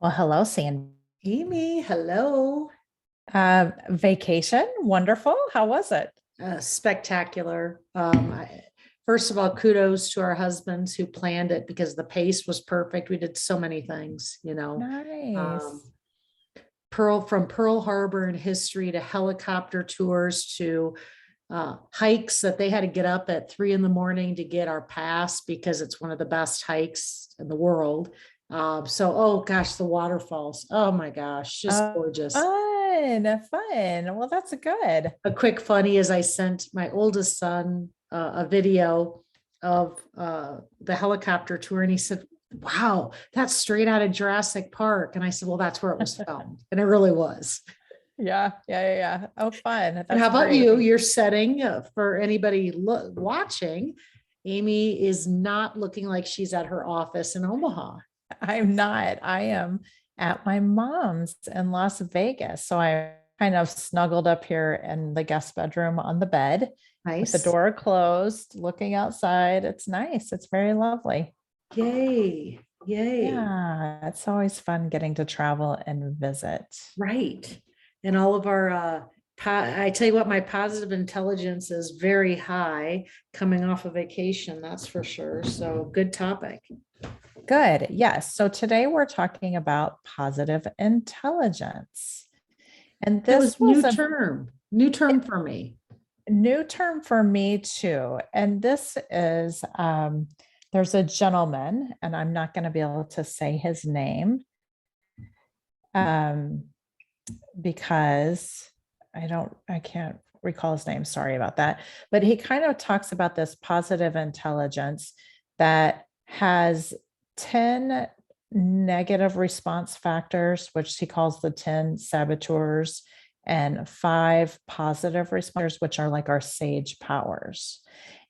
Well, hello, Sandy. Amy, hello. Vacation, wonderful. How was it? Spectacular. First of all, kudos to our husbands who planned it because the pace was perfect. We did so many things. Um, Nice. from Pearl Harbor and history to helicopter tours to hikes that they had to get up at 3 in the morning to get our pass because it's one of the best hikes in the world. Oh gosh, the waterfalls. Oh my gosh, just gorgeous. Fun. Well, that's good. A quick funny is I sent my oldest son a video of the helicopter tour, and he said, "Wow, that's straight out of Jurassic Park." And I said, "Well, that's where it was filmed," and it really was. Yeah. Oh, fun. And how That's about great. you? Your setting for anybody watching. Amy is not looking like she's at her office in Omaha. I'm not. I am at my mom's in Las Vegas. So I kind of snuggled up here in the guest bedroom on the bed with the Nice. door closed, looking outside. It's nice. It's very lovely. Yay. Yay. Yeah, it's always fun getting to travel and visit. Right. And all of our, I tell you what, my positive intelligence is very high coming off of vacation, that's for sure. So good topic. Good. Yes. So today we're talking about positive intelligence. And That was this was a new term for me. new term for me too. And this is, there's a gentleman, and I'm not going to be able to say his name um, because I can't recall his name. Sorry about that. But he kind of talks about this positive intelligence that has 10 negative response factors, which he calls the 10 saboteurs, and 5 positive responders, which are like our sage powers.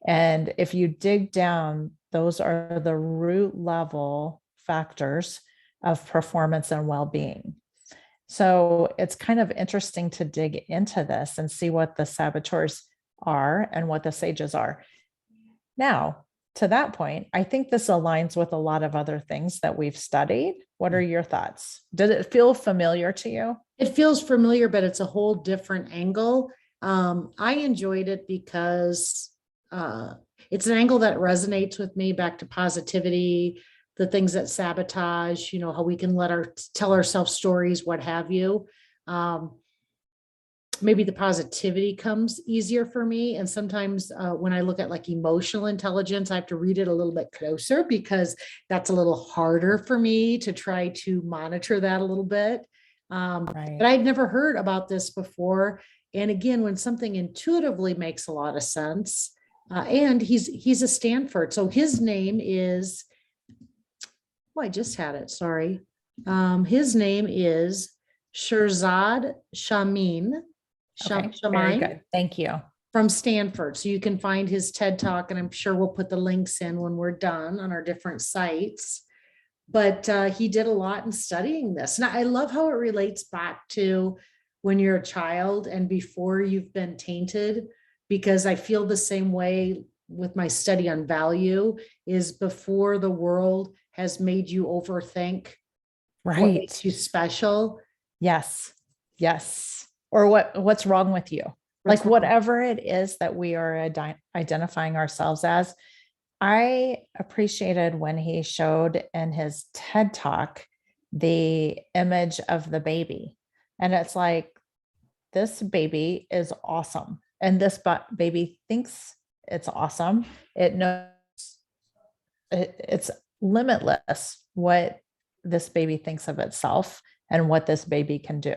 And if you dig down, those are the root level factors of performance and well being. So it's kind of interesting to dig into this and see what the saboteurs are and what the sages are. Now, to that point, I think this aligns with a lot of other things that we've studied. What are your thoughts? Did it feel familiar to you? It feels familiar, but it's a whole different angle. I enjoyed it because it's an angle that resonates with me back to positivity, the things that sabotage, how we can tell ourselves stories, what have you. Um, Maybe the positivity comes easier for me. And sometimes when I look at like emotional intelligence, I have to read it a little bit closer because that's a little harder for me to try to monitor that a little bit. But Right. I'd never heard about this before. And again, when something intuitively makes a lot of sense, and he's a Stanford, so his name is. Oh, I just had it. Sorry. His name is Shirzad Okay. Very Shamine good. Thank you. from Stanford. So you can find his TED Talk, and I'm sure we'll put the links in when we're done on our different sites. But he did a lot in studying this. And I love how it relates back to when you're a child and before you've been tainted, because I feel the same way with my study on value is before the world has made you overthink what makes Right. you special. Yes. Yes. Or what's wrong with you? What's Like wrong? whatever it is that we are identifying ourselves as. I appreciated when he showed in his TED talk the image of the baby. And it's like, this baby is awesome. And this baby thinks it's awesome. It knows it's limitless what this baby thinks of itself and what this baby can do.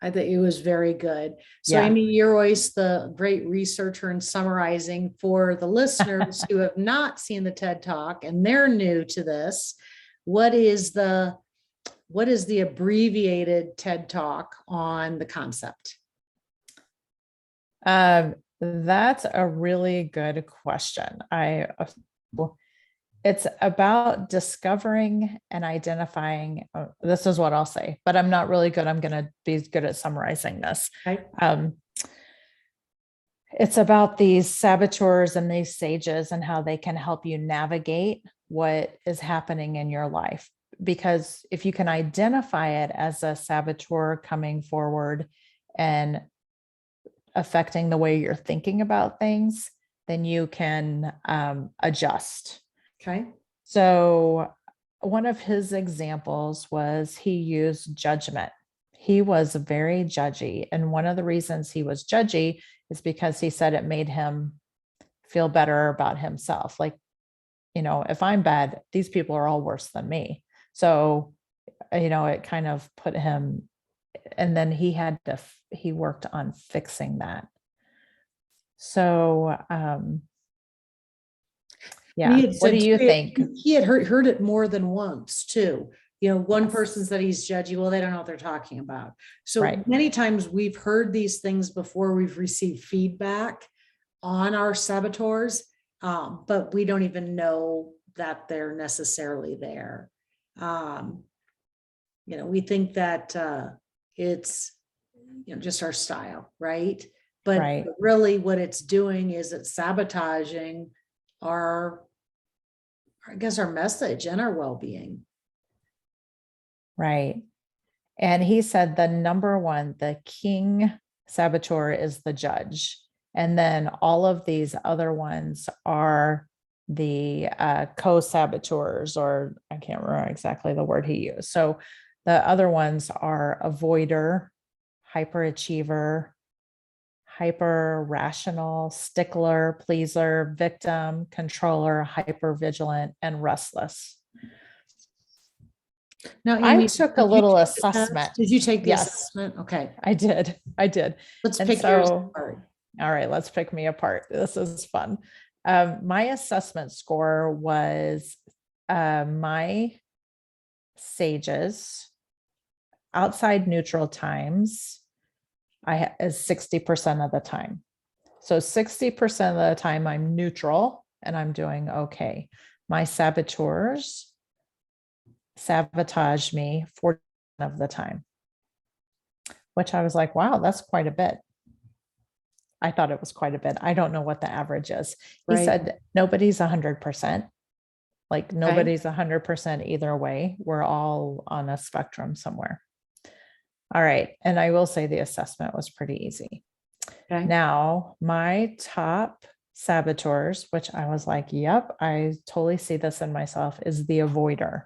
I think it was very good. So, Yeah. Amy, you're always the great researcher and summarizing for the listeners who have not seen the TED Talk and they're new to this. What is the what is the abbreviated TED Talk on the concept? That's a really good question. It's about discovering and identifying. This is what I'll say, but I'm not really good. I'm going to be good at summarizing this. Okay. Um, it's about these saboteurs and these sages and how they can help you navigate what is happening in your life. because if you can identify it as a saboteur coming forward and affecting the way you're thinking about things, then you can adjust. Okay. So one of his examples was he used judgment. He was very judgy. And one of the reasons he was judgy is because he said it made him feel better about himself. Like, if I'm bad, these people are all worse than me. So, it kind of put him, and then he worked on fixing that. So, yeah. He had What do said you too, think? he had heard it more than once too. One person said he's judgy. Well, they don't know what they're talking about. So Right. many times we've heard these things before we've received feedback on our saboteurs, but we don't even know that they're necessarily there. We think that it's just our style, right? But Right. really what it's doing is it's sabotaging our message and our well-being. Right. And he said the number one, the king saboteur is the judge. And then all of these other ones are the co-saboteurs, or I can't remember exactly the word he used. So the other ones are avoider, hyperachiever, hyper rational, stickler, pleaser, victim, controller, hyper vigilant, and restless. Now, I Amy, took a little take the test? assessment. Did you take the Yes. assessment? Okay. I did. Let's And pick yours so, apart. all right, let's pick me apart. This is fun. My assessment score was my sages outside neutral times is 60% of the time. So 60% of the time I'm neutral and I'm doing okay. My saboteurs sabotage me 40% of the time, which I was like, wow, that's quite a bit. I thought it was quite a bit. I don't know what the average is. He Right. said nobody's 100%. Like Okay. nobody's 100% either way. We're all on a spectrum somewhere. All right. And I will say the assessment was pretty easy. Okay. Now, my top saboteurs, which I was like, yep, I totally see this in myself, is the avoider.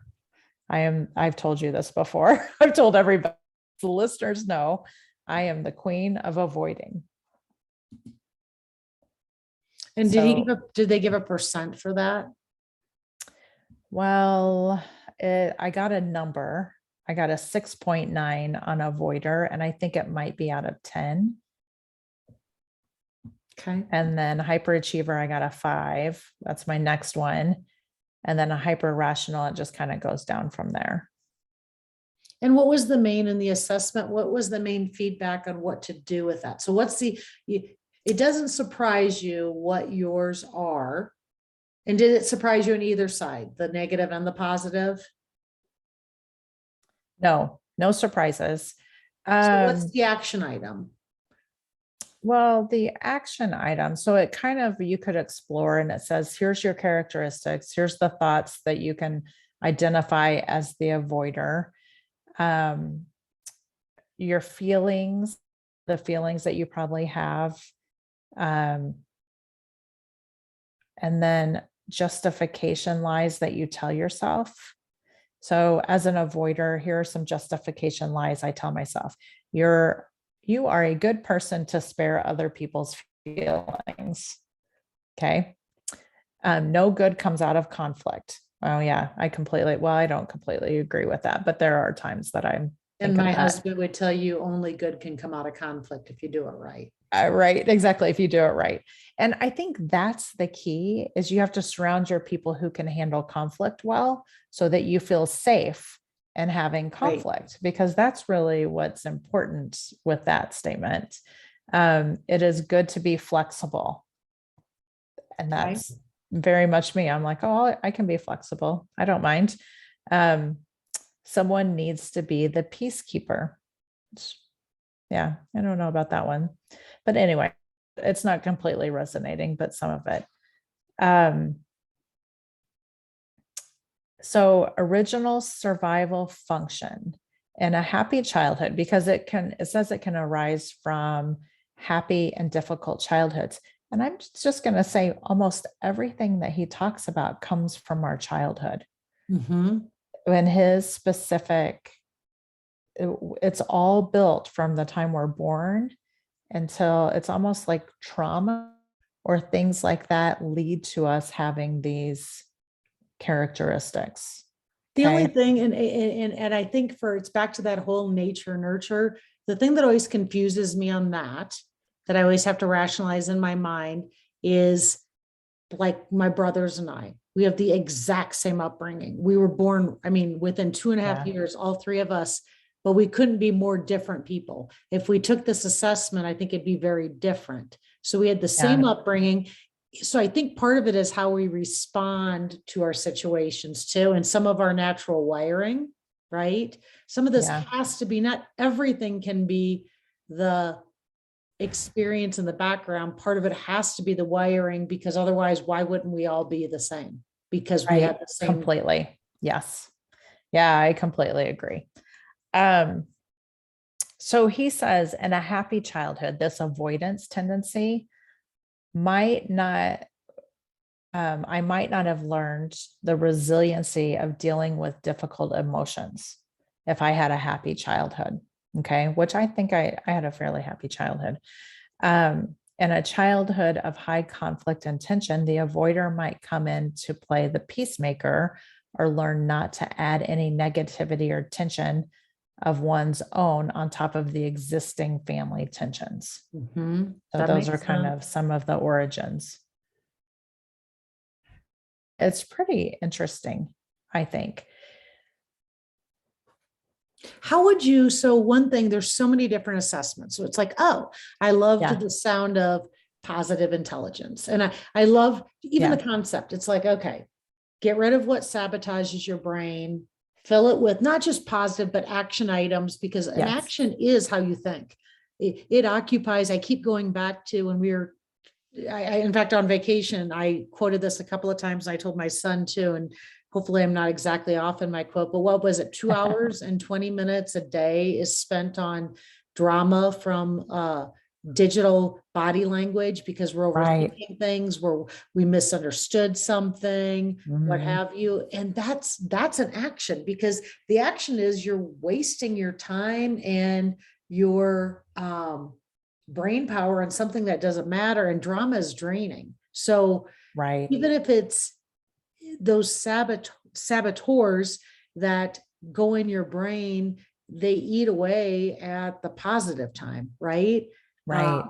I've told you this before. I've told everybody, the listeners know, I am the queen of avoiding. And did they give a percent for that? Well, I got a number. I got a 6.9 on avoider, and I think it might be out of 10. Okay. And then hyperachiever, I got a 5. That's my next one. And then a hyper rational, it just kind of goes down from there. And what was the main in the assessment? What was the main feedback on what to do with that? So it doesn't surprise you what yours are. And did it surprise you on either side, the negative and the positive? No surprises. So what's the action item? Well, the action item, so it kind of, you could explore, and it says, here's your characteristics. Here's the thoughts that you can identify as the avoider. Your feelings, the feelings that you probably have. And then justification lies that you tell yourself. So as an avoider, here are some justification lies I tell myself. You are a good person to spare other people's feelings. Okay. No good comes out of conflict. Oh yeah, I don't completely agree with that, but there are times that I'm. And my husband would tell you only good can come out of conflict if you do it right. Right. Exactly. If you do it right. And I think that's the key, is you have to surround your people who can handle conflict well, so that you feel safe and having conflict, because that's really what's important with that statement. It is good to be flexible. And that's very much me. I'm like, oh, I can be flexible. I don't mind. Someone needs to be the peacekeeper. Yeah, I don't know about that one. But anyway, it's not completely resonating, but some of it. So original survival function and a happy childhood, because it says it can arise from happy and difficult childhoods. And I'm just going to say almost everything that he talks about comes from our childhood. Mm-hmm. When his specific, it's all built from the time we're born until it's almost like trauma or things like that lead to us having these characteristics. The only Okay. thing, and I think it's back to that whole nature nurture. The thing that always confuses me on that I always have to rationalize in my mind is like my brothers and I, we have the exact same upbringing. We were born, I mean, within 2.5 Yeah. years, all three of us, but we couldn't be more different people. If we took this assessment, I think it'd be very different. So we had the same Yeah. upbringing. So I think part of it is how we respond to our situations too, and some of our natural wiring, right? Some of this Yeah. has to be, not everything can be the experience in the background. Part of it has to be the wiring, because otherwise, why wouldn't we all be the same? Because we have Right. the same. Completely. Yes. Yeah, I completely agree. So he says, in a happy childhood, this avoidance tendency might not, I might not have learned the resiliency of dealing with difficult emotions if I had a happy childhood. Okay. Which I think I had a fairly happy childhood. In a childhood of high conflict and tension, the avoider might come in to play the peacemaker or learn not to add any negativity or tension of one's own on top of the existing family tensions. Mm-hmm. So That those are makes kind sense. of some of the origins. It's pretty interesting, I think. How would you, so one thing, there's so many different assessments. So it's like, oh, I loved Yeah. the sound of positive intelligence. And I love even Yeah. the concept. It's like, okay, get rid of what sabotages your brain, fill it with not just positive, but action items, because an Yes. action is how you think. It occupies, I keep going back to when we were, in fact, on vacation, I quoted this a couple of times. And I told my son too, and hopefully I'm not exactly off in my quote, but what was it? 2 hours and 20 minutes a day is spent on drama from digital body language, because we're Right. overthinking things, where we misunderstood something, what Mhm. have you. And that's an action, because the action is you're wasting your time and your brain power on something that doesn't matter, and drama is draining. So Right. even if it's those saboteurs that go in your brain, they eat away at the positive time, right? Right.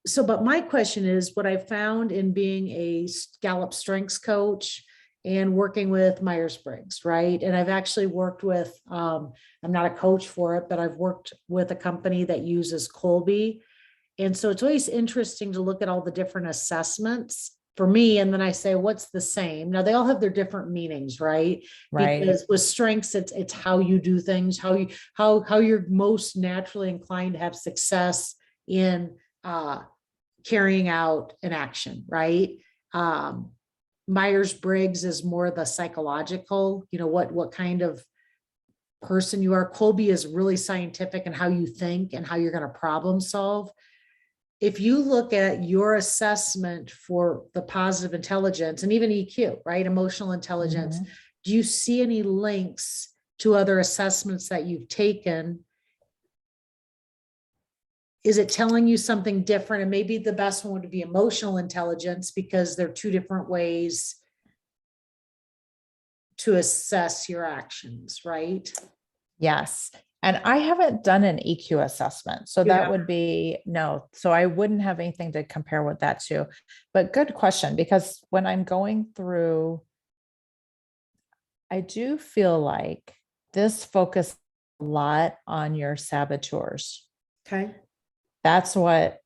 So, but my question is, what I found in being a Gallup strengths coach and working with Myers-Briggs, right? And I've actually worked with, I'm not a coach for it, but I've worked with a company that uses Colby. And so it's always interesting to look at all the different assessments for me. And then I say, what's the same? Now they all have their different meanings, right? Right. Because with strengths, it's how you do things, how you're most naturally inclined to have success in carrying out an action, right? Um, Myers-Briggs is more the psychological, what kind of person you are. Colby is really scientific and how you think and how you're going to problem solve. If you look at your assessment for the positive intelligence and even EQ, right? Emotional intelligence, Mhm. do you see any links to other assessments that you've taken? Is it telling you something different? And maybe the best one would be emotional intelligence, because they're two different ways to assess your actions, right? Yes. And I haven't done an EQ assessment. So You that have. would be no. So I wouldn't have anything to compare with that to. But good question, because when I'm going through, I do feel like this focus a lot on your saboteurs. Okay. That's what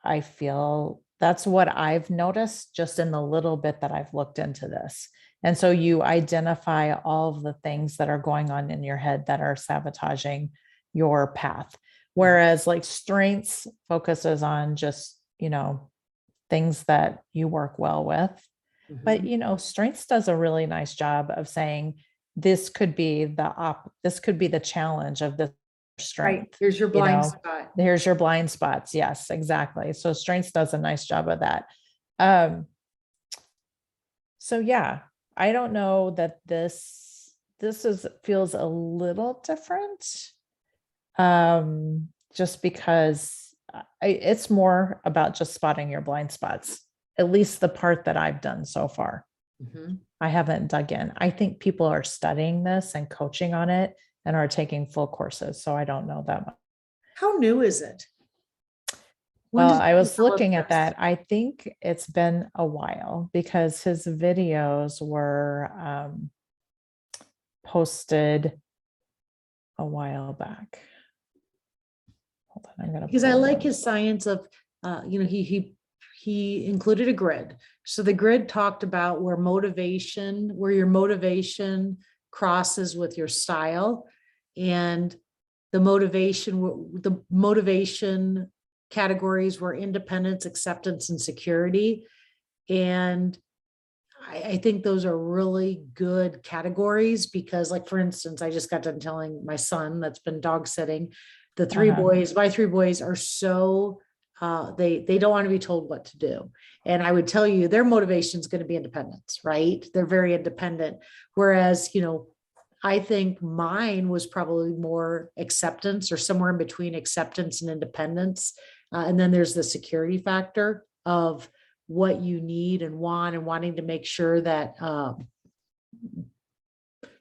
I feel. That's what I've noticed just in the little bit that I've looked into this. And so you identify all of the things that are going on in your head that are sabotaging your path. Whereas like strengths focuses on just, things that you work well with. But, Mhm. strengths does a really nice job of saying, this could be the challenge of this Right. strength, Here's your you blind know, spot. here's your blind spots. Yes, exactly. So strengths does a nice job of that. Um, so yeah, I don't know that this feels a little different. Just because it's more about just spotting your blind spots, at least the part that I've done so far. Mhm. I haven't dug in. I think people are studying this and coaching on it and are taking full courses. So I don't know that much. How new is it? When Well, did I you was develop looking at this? that. I think it's been a while because his videos were posted a while back. Hold on, I'm going to Because I pull like them. his science of, he included a grid. So the grid talked about where your motivation crosses with your style, and the motivation categories were independence, acceptance, and security. And I think those are really good categories because, like, for instance, I just got done telling my son that's been dog sitting, Uh-huh. my three boys are so they don't want to be told what to do. And I would tell you their motivation is going to be independence, right? They're very independent. Whereas, I think mine was probably more acceptance or somewhere in between acceptance and independence. And then there's the security factor of what you need and want, and wanting to make sure that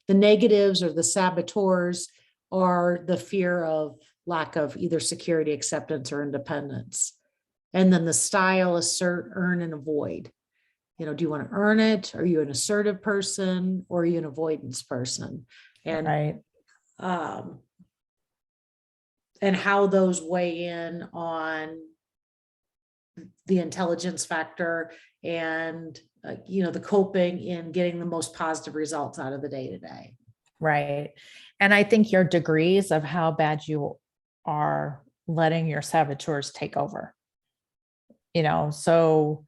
the negatives or the saboteurs are the fear of lack of either security, acceptance, or independence. And then the style: assert, earn, and avoid. Do you want to earn it? Are you an assertive person, or are you an avoidance person? And Right. um, and how those weigh in on the intelligence factor and the coping in getting the most positive results out of the day to day. Right. And I think your degrees of how bad you are letting your saboteurs take over, so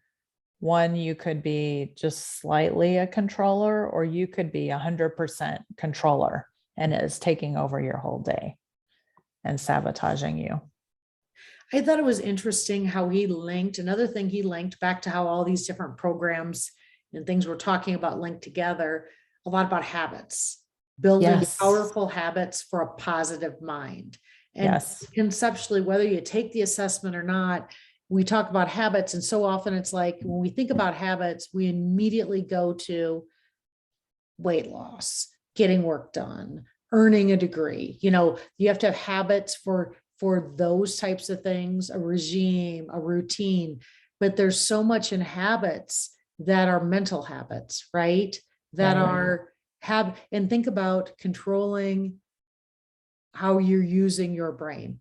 one, you could be just slightly a controller, or you could be 100% controller and it is taking over your whole day and sabotaging you. I thought it was interesting how he linked back to how all these different programs and things we're talking about linked together, a lot about habits, building Yes. powerful habits for a positive mind. And Yes. conceptually, whether you take the assessment or not, we talk about habits. And so often it's like when we think about habits, we immediately go to weight loss, getting work done, earning a degree. You have to have habits for those types of things, a regime, a routine. But there's so much in habits that are mental habits, right? That Right. are and think about controlling how you're using your brain,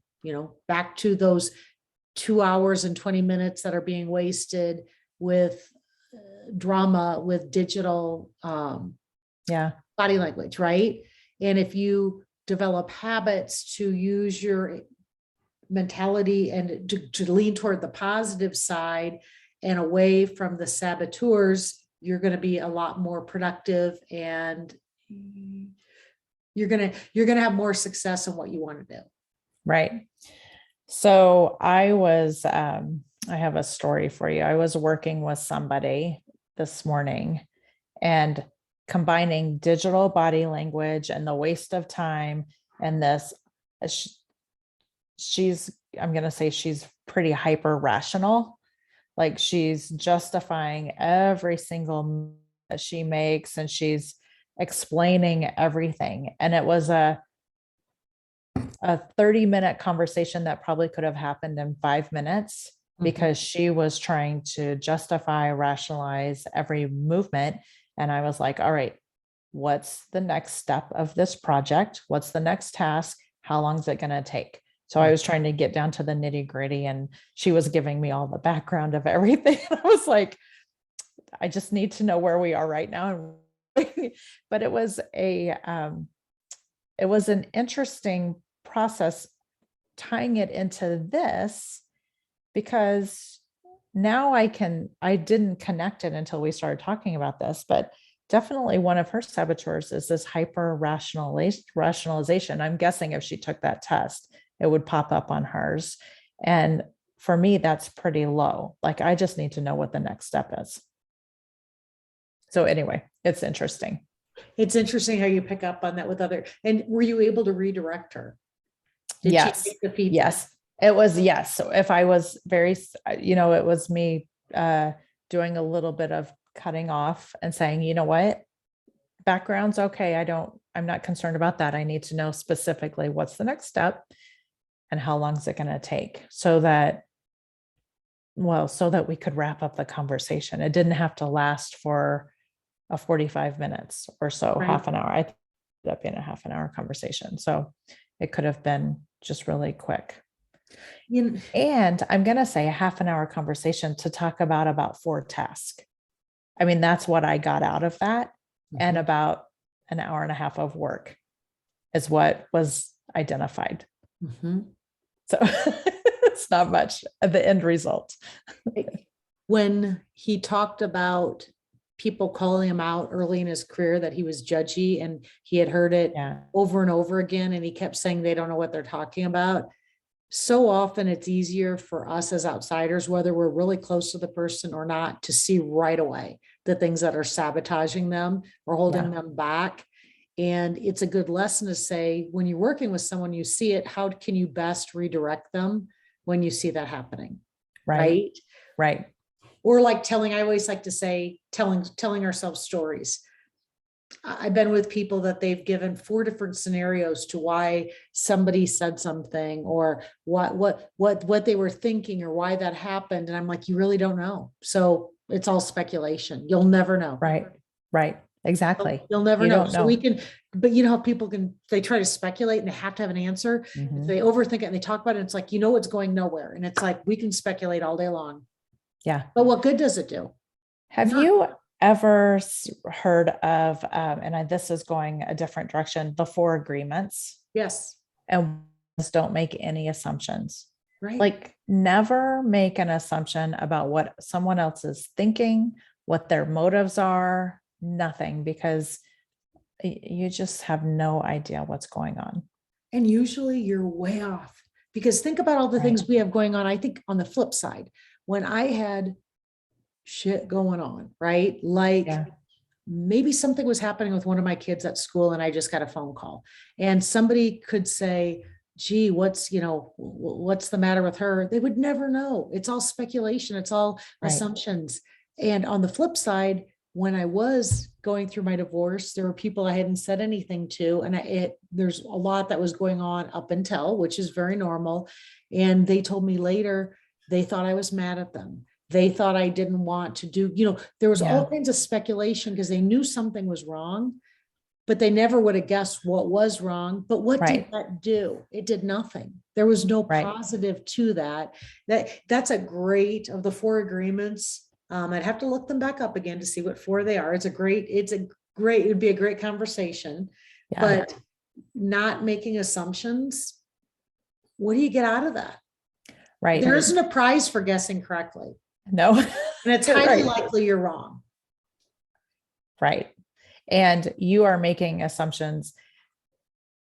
back to those 2 hours and 20 minutes that are being wasted with drama, with digital Yeah. body language, right? And if you develop habits to use your mentality and to lean toward the positive side and away from the saboteurs, you're going to be a lot more productive, and you're going to have more success in what you want to do. Right. So I have a story for you. I was working with somebody this morning and combining digital body language and the waste of time and this. She's, I'm going to say she's pretty hyper rational. Like she's justifying every single move that she makes and she's explaining everything. And it was a 30-minute conversation that probably could have happened in 5 minutes because she was trying to justify, rationalize every movement. And I was like, all right, what's the next step of this project? What's the next task? How long is it going to take? So I was trying to get down to the nitty gritty and she was giving me all the background of everything. I was like, I just need to know where we are right now. But it was an interesting process tying it into this because now I didn't connect it until we started talking about this, but definitely one of her saboteurs is this hyper rationalization. I'm guessing if she took that test, it would pop up on hers. And for me, that's pretty low. Like, I just need to know what the next step is. So anyway, it's interesting. It's interesting how you pick up on that with other, and were you able to redirect her? Did Yes. she take the feedback? Yes. It was yes. So if I was very, it was me doing a little bit of cutting off and saying, you know what, background's okay. I'm not concerned about that. I need to know specifically what's the next step and how long is it going to take so that we could wrap up the conversation. It didn't have to last for a 45 minutes or so, Right. half an hour. I ended up in a half an hour conversation. So it could have been just really quick. And I'm going to say a half an hour conversation to talk about 4 tasks. I mean, that's what I got out of that. And about an hour and a half of work is what was identified. So it's not much of the end result. When he talked about people calling him out early in his career that he was judgy, and he had heard it over and over again, and he kept saying they don't know what they're talking about. So often it's easier for us as outsiders, whether we're really close to the person or not, to see right away the things that are sabotaging them or holding them back. And it's a good lesson to say, when you're working with someone, you see it, how can you best redirect them when you see that happening? Right. Or like I always like to say, telling ourselves stories. I've been with people that they've given 4 different scenarios to why somebody said something, or what they were thinking, or why that happened. And I'm like, you really don't know. So it's all speculation. You'll never know. Right. Exactly. You'll never You know. don't So know. we can, but you know how people they try to speculate and they have to have an answer. If they overthink it and they talk about it, it's like, it's going nowhere. And it's like, we can speculate all day long. Yeah. But what good does it do? Have you ever heard of, this is going a different direction, the 4 agreements? Yes. And don't make any assumptions. Right. Like, never make an assumption about what someone else is thinking, what their motives are, nothing, because you just have no idea what's going on. And usually you're way off, because think about all the things we have going on. I think on the flip side, when I had shit going on, right? Like maybe something was happening with one of my kids at school and I just got a phone call, and somebody could say, gee, what's the matter with her? They would never know. It's all speculation. It's all assumptions. And on the flip side, when I was going through my divorce, there were people I hadn't said anything to, and there's a lot that was going on up until, which is very normal. And they told me later, they thought I was mad at them. They thought I didn't want to do, there was all kinds of speculation because they knew something was wrong, but they never would have guessed what was wrong. But what did that do? It did nothing. There was no positive to that. That's a great, of the 4 agreements. I'd have to look them back up again to see what 4 they are. It would be a great conversation, but not making assumptions. What do you get out of that? Right. There isn't a prize for guessing correctly. No. And it's highly likely you're wrong. Right. And you are making assumptions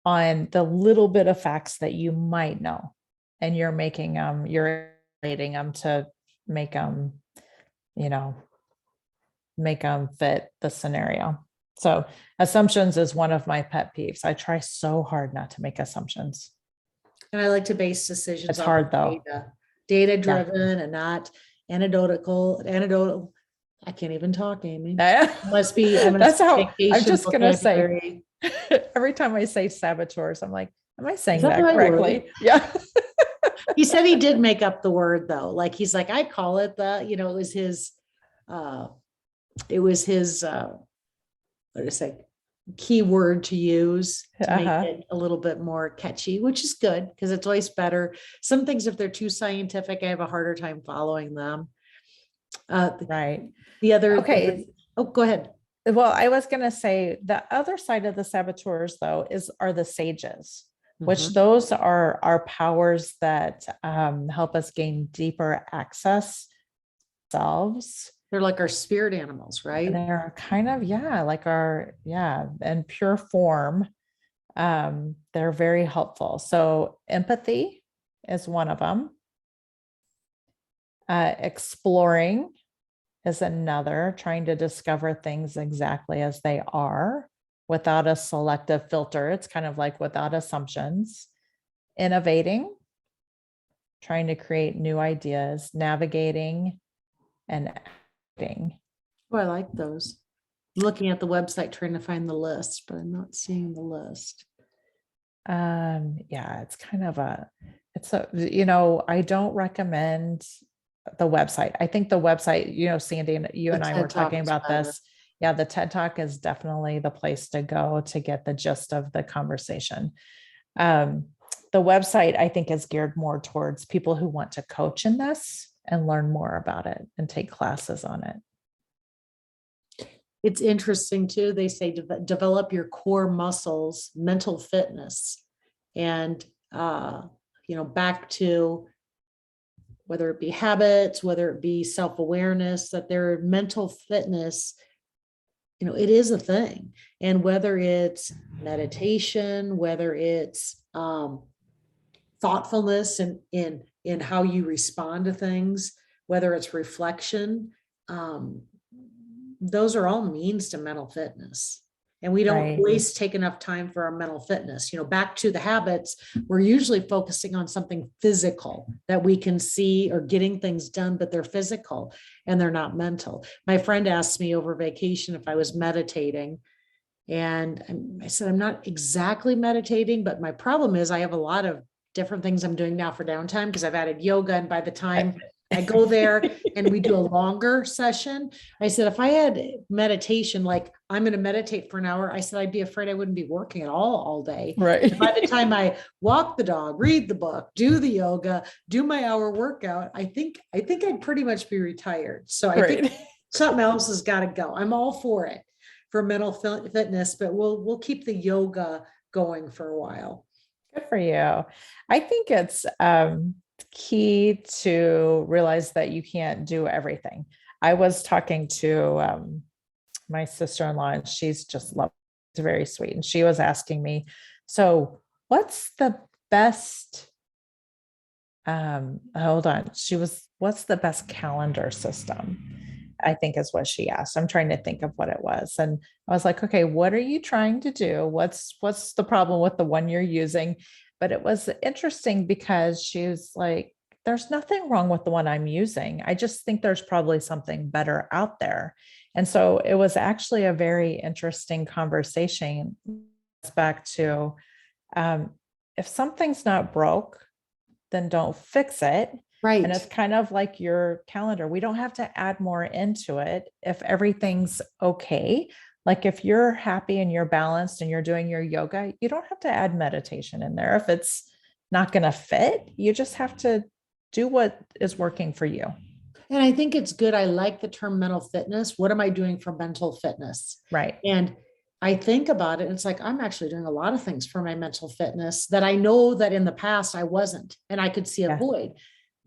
on the little bit of facts that you might know. And you're making you're relating them to make them fit the scenario. So assumptions is one of my pet peeves. I try so hard not to make assumptions. And I like to base decisions. It's hard though. Data driven and not anecdotal. I can't even talk, Amy. Must be. That's how I'm just going to say. Every time I say saboteurs, I'm like, am I saying that correctly? Yeah. He said he did make up the word though. Like, he's like, I call it it was his, what to say, keyword to use to make it a little bit more catchy, which is good because it's always better. Some things, if they're too scientific, I have a harder time following them. The other, go ahead. Well, I was going to say the other side of the saboteurs though are the sages, which those are powers that help us gain deeper access selves. They're like our spirit animals, right? They're kind of, yeah, like our, yeah, in pure form. They're very helpful. So empathy is one of them. Exploring is another, trying to discover things exactly as they are without a selective filter. It's kind of like without assumptions. Innovating, trying to create new ideas, navigating, and acting. Oh, I like those. I'm looking at the website trying to find the list, but I'm not seeing the list. Yeah, it's kind of a, it's a, I don't recommend the website. I think the website, Sandy and you The and I TED were Talk talking is about better. this. Yeah, the TED Talk is definitely the place to go to get the gist of the conversation. Um, the website, I think, is geared more towards people who want to coach in this and learn more about it and take classes on it. It's interesting too. They say develop your core muscles, mental fitness, and back to whether it be habits, whether it be self-awareness, that their mental fitness, it is a thing. And whether it's meditation, whether it's thoughtfulness in how you respond to things, whether it's reflection, um, those are all means to mental fitness. And we don't Right. always take enough time for our mental fitness. Back to the habits, we're usually focusing on something physical that we can see or getting things done, but they're physical and they're not mental. My friend asked me over vacation if I was meditating. And I said, I'm not exactly meditating, but my problem is I have a lot of different things I'm doing now for downtime because I've added yoga. And by the time I go there and we do a longer session, I said, if I had meditation, like I'm going to meditate for an hour, I said, I'd be afraid I wouldn't be working at all day. Right. By the time I walk the dog, read the book, do the yoga, do my hour workout, I think I'd pretty much be retired. So I think something else has got to go. I'm all for it for mental fitness, but we'll keep the yoga going for a while. Good for you. I think it's key to realize that you can't do everything. I was talking to my sister-in-law, and she's just lovely, very sweet. And she was asking me, so what's the best, what's the best calendar system? I think is what she asked. I'm trying to think of what it was. And I was like, okay, what are you trying to do? What's the problem with the one you're using? But it was interesting because she was like, there's nothing wrong with the one I'm using. I just think there's probably something better out there. And so it was actually a very interesting conversation. Back to if something's not broke, then don't fix it. Right. And it's kind of like your calendar. We don't have to add more into it if everything's okay. Like if you're happy and you're balanced and you're doing your yoga, you don't have to add meditation in there. If it's not going to fit, you just have to do what is working for you. And I think it's good. I like the term mental fitness. What am I doing for mental fitness? Right. And I think about it, and it's like, I'm actually doing a lot of things for my mental fitness that I know that in the past I wasn't, and I could see a void.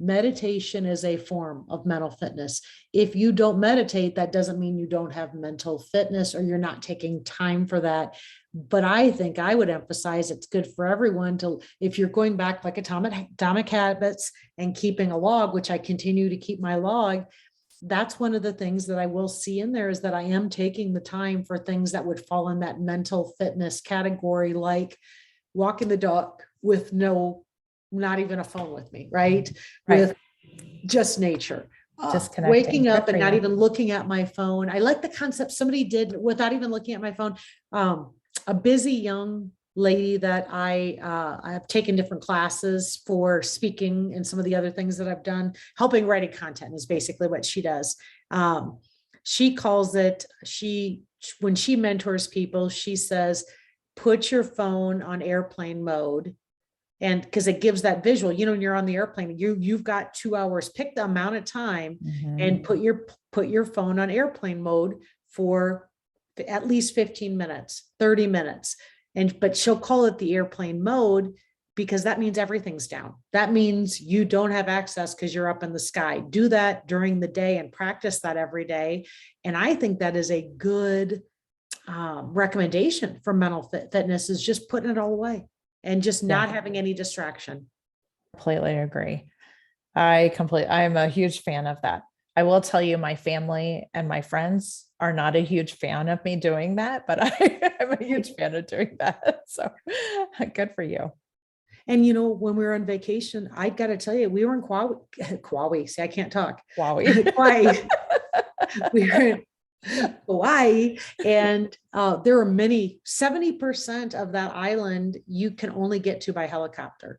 Meditation is a form of mental fitness. If you don't meditate, that doesn't mean you don't have mental fitness or you're not taking time for that. But I think I would emphasize it's good for everyone to, if you're going back like atomic habits and keeping a log, which I continue to keep my log, that's one of the things that I will see in there is that I am taking the time for things that would fall in that mental fitness category, like walking the dog with not even a phone with me, right? With just nature. Waking up and not even looking at my phone. I like the concept somebody did without even looking at my phone. A busy young lady that I have taken different classes for speaking and some of the other things that I've done, helping writing content is basically what she does. She calls it, when she mentors people, she says, put your phone on airplane mode. And because it gives that visual, when you're on the airplane, you've got 2 hours, pick the amount of time and put your phone on airplane mode for at least 15 minutes, 30 minutes. But she'll call it the airplane mode because that means everything's down. That means you don't have access because you're up in the sky. Do that during the day and practice that every day. And I think that is a good recommendation for mental fitness, is just putting it all away and just not having any distraction. Completely agree. I'm a huge fan of that. I will tell you, my family and my friends are not a huge fan of me doing that, but I'm a huge fan of doing that. So good for you. And when we were on vacation, I got to tell you, we were in Kauai. See, I can't talk. Wow. Kauai. We were in Hawaii, and there are 70% of that island you can only get to by helicopter,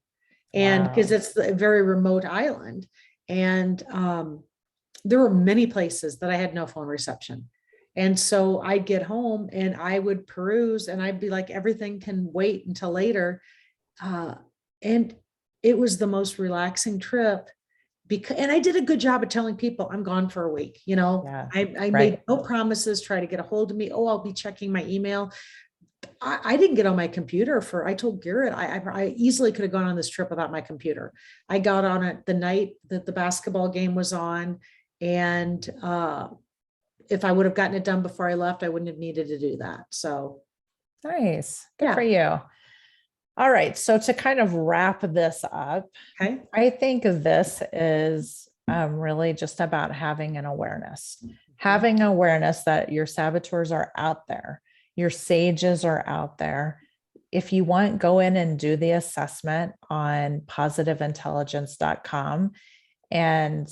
and because it's a very remote island. And there were many places that I had no phone reception. And so I'd get home and I would peruse and I'd be like, everything can wait until later. And it was the most relaxing trip, and I did a good job of telling people I'm gone for a week. I made no promises, try to get a hold of me. Oh, I'll be checking my email. I didn't get on my computer I told Garrett, I easily could have gone on this trip without my computer. I got on it the night that the basketball game was on. And if I would have gotten it done before I left, I wouldn't have needed to do that. So nice. Good for you. All right. So to kind of wrap this up, I think this is really just about having an awareness, having awareness that your saboteurs are out there, your sages are out there. If you want, go in and do the assessment on positiveintelligence.com and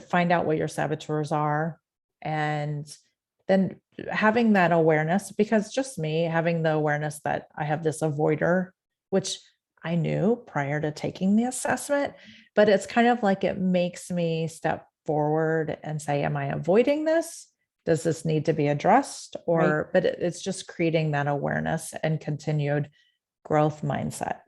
find out what your saboteurs are. And then having that awareness, because just me having the awareness that I have this avoider, which I knew prior to taking the assessment, but it's kind of like it makes me step forward and say, am I avoiding this? Does this need to be addressed? But it's just creating that awareness and continued growth mindset.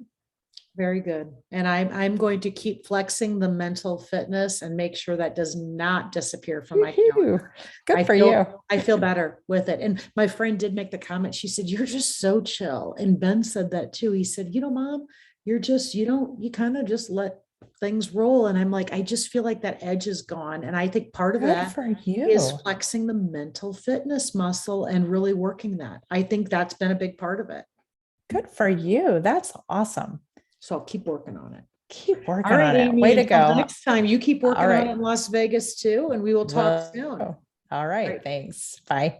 Very good. And I'm going to keep flexing the mental fitness and make sure that does not disappear from my calendar. Good for you. I feel better with it. And my friend did make the comment. She said, you're just so chill. And Ben said that too. He said, Mom, you kind of just let things roll. And I'm like, I just feel like that edge is gone. And I think part of that is flexing the mental fitness muscle and really working that. I think that's been a big part of it. Good for you. That's awesome. So I'll keep working on it. Keep working on it. Amy, way to go. Next time you keep working on it in Las Vegas too, and we will talk soon. All right. Thanks. Bye.